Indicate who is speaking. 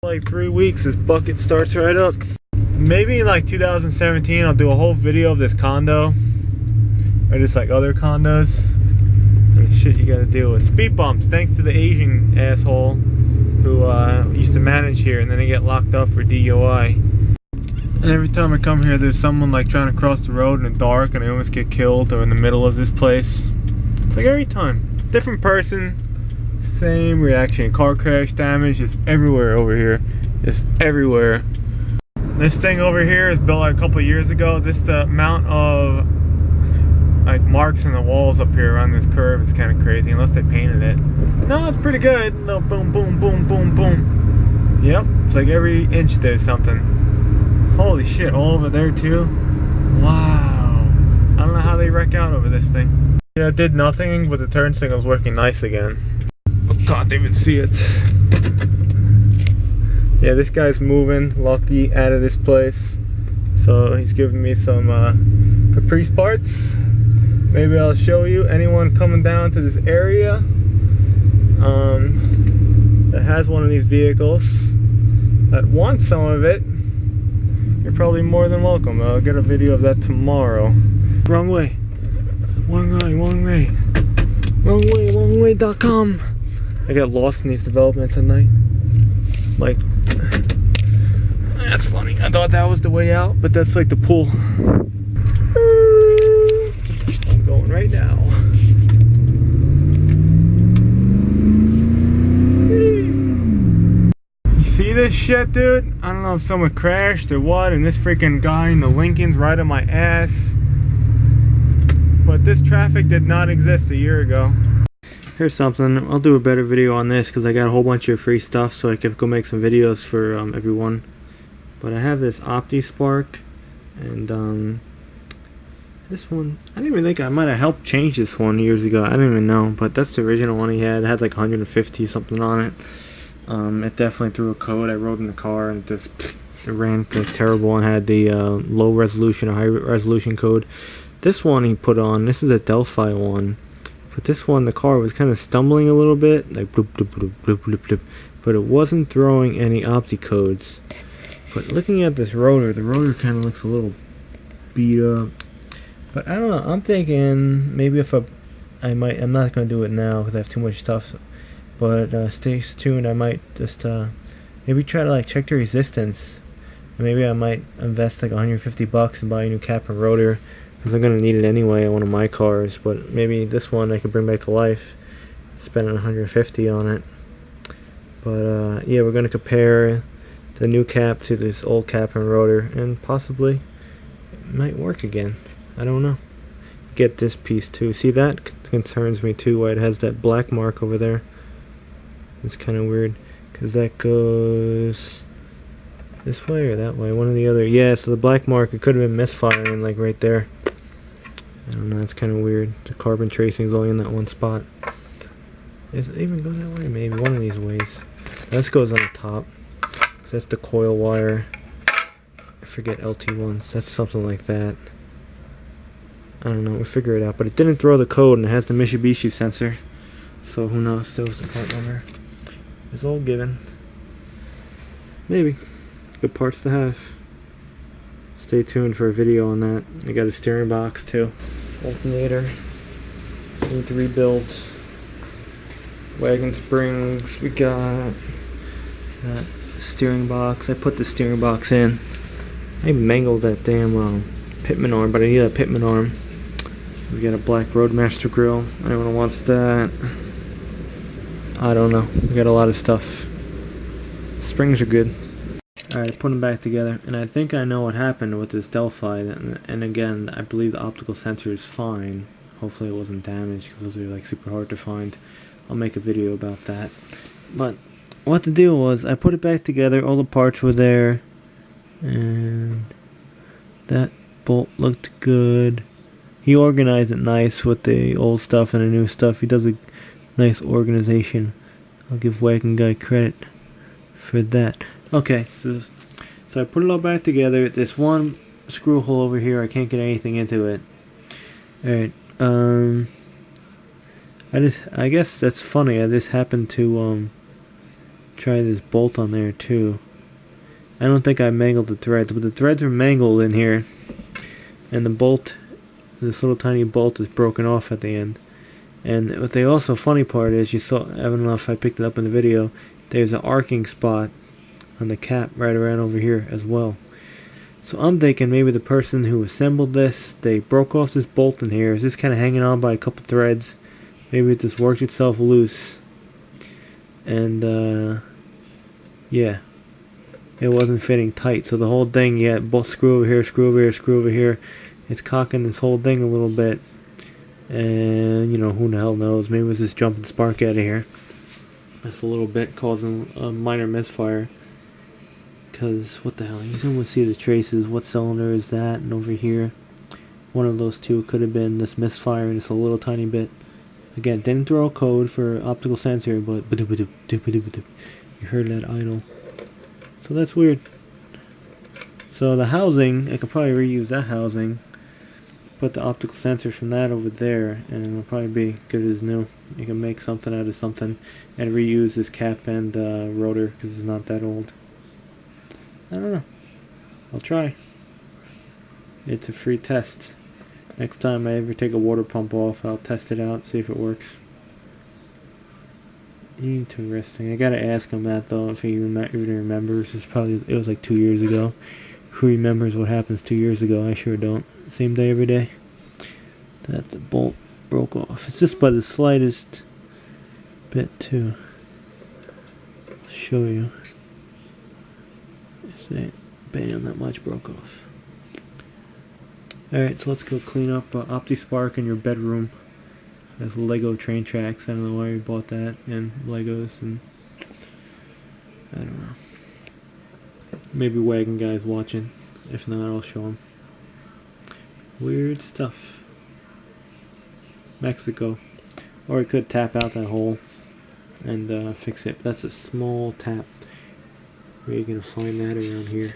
Speaker 1: Like 3 weeks, this bucket starts right up. Maybe in like 2017 I'll do a whole video of this condo, or just like other condos and shit you gotta deal with. Speed bumps, thanks to the Asian asshole who used to manage here, and then they get locked up for DUI. And every time I come here, there's someone like trying to cross the road in the dark, and I almost get killed, or in the middle of this place. It's like every time, different person, same reaction. Car crash damage is everywhere over here. It's everywhere. This thing over here is built like a couple years ago. This the amount of like marks in the walls up here around this curve is kind of crazy, unless they painted it. No, it's pretty good. No, boom, boom, boom, boom, boom. Yep, it's like every inch there's something. Holy shit, all over there too. Wow. I don't know how they wreck out over this thing. Yeah, it did nothing, but the turn signal's working nice again. Oh, can't even see it. Yeah, this guy's moving, lucky, out of this place. So he's giving me some Caprice parts. Maybe I'll show you anyone coming down to this area that has one of these vehicles that wants some of it. You're probably more than welcome. I'll get a video of that tomorrow. Wrong way. Wrong way, wrong way. Wrong way, wrongway.com. I got lost in these developments at night. Like, that's funny. I thought that was the way out, but that's like the pool. I'm going right now. You see this shit, dude? I don't know if someone crashed or what, and this freaking guy in the Lincoln's right on my ass. But this traffic did not exist a year ago. Here's something. I'll do a better video on this because I got a whole bunch of free stuff, so I could go make some videos for everyone. But I have this Opti Spark, and this one, I didn't even think I might have helped change this one years ago. I didn't even know, but that's the original one he had. It had like 150 something on it. It definitely threw a code. I rode in the car and it ran like terrible and had the low resolution or high resolution code. This one he put on, this is a Delphi one. But this one, the car was kind of stumbling a little bit, like bloop, bloop, bloop, bloop, bloop, bloop, but it wasn't throwing any Opti codes. But looking at this rotor, the rotor kind of looks a little beat up. But I don't know, I'm thinking maybe if I'm not going to do it now because I have too much stuff. But stay tuned, I might just maybe try to like check the resistance. Maybe I might invest like 150 bucks and buy a new cap and rotor, because I'm going to need it anyway on one of my cars. But maybe this one I could bring back to life, spending 150 on it. But yeah, we're going to compare the new cap to this old cap and rotor, and possibly it might work again. I don't know. Get this piece too. See, that concerns me too, why it has that black mark over there. It's kind of weird, because that goes this way or that way, one or the other. Yeah, so the black mark, it could have been misfiring like right there. I don't know, it's kind of weird. The carbon tracing is only in that one spot. Does it even go that way? Maybe one of these ways. This goes on the top. So that's the coil wire. I forget LT1s. That's something like that. I don't know, we'll figure it out. But it didn't throw the code, and it has the Mitsubishi sensor. So who knows? Still was the part number. It's all given. Maybe. Good parts to have. Stay tuned for a video on that. I got a steering box too. Alternator. Need to rebuild. Wagon springs. We got that steering box. I put the steering box in. I mangled that damn Pitman arm, but I need a Pitman arm. We got a black Roadmaster grill. Anyone wants that? I don't know. We got a lot of stuff. Springs are good. Alright, put them back together, and I think I know what happened with this Delphi, and again, I believe the optical sensor is fine. Hopefully it wasn't damaged, because those are like super hard to find. I'll make a video about that. But what the deal was, I put it back together, all the parts were there, and that bolt looked good. He organized it nice with the old stuff and the new stuff. He does a nice organization. I'll give Wagon Guy credit for that. Okay, so I put it all back together. This one screw hole over here, I can't get anything into it. Alright, I guess that's funny. I just happened to try this bolt on there too. I don't think I mangled the threads, but the threads are mangled in here. And the bolt, this little tiny bolt is broken off at the end. And what the also funny part is, you saw, I don't know if I picked it up in the video, there's an arcing spot on the cap right around over here as well. So I'm thinking maybe the person who assembled this, they broke off this bolt in here. It's just kind of hanging on by a couple threads. Maybe it just worked itself loose. And yeah, it wasn't fitting tight. So the whole thing, yeah, both screw over here, screw over here, screw over here. It's cocking this whole thing a little bit. And, you know, who the hell knows? Maybe it was just jumping spark out of here. That's a little bit causing a minor misfire. Because, what the hell? You can almost see the traces. What cylinder is that? And over here, one of those two could have been this misfire just a little tiny bit. Again, didn't throw a code for optical sensor, but you heard that idle. So that's weird. So the housing, I could probably reuse that housing. Put the optical sensor from that over there, and it'll probably be good as new. You can make something out of something and reuse this cap and rotor because it's not that old. I don't know. I'll try. It's a free test. Next time I ever take a water pump off, I'll test it out, see if it works. Interesting. I gotta ask him that though, if he even remembers. It was like 2 years ago. Who remembers what happens 2 years ago? I sure don't. Same day every day. That the bolt broke off. It's just by the slightest bit too. I'll show you. See, bam, that much broke off. Alright, so let's go clean up Opti Spark in your bedroom. There's Lego train tracks. I don't know why we bought that, and Legos, and I don't know. Maybe Wagon Guy's watching. If not, I'll show him. Weird stuff. Mexico. Or I could tap out that hole and fix it. That's a small tap. Where are you gonna find that around here?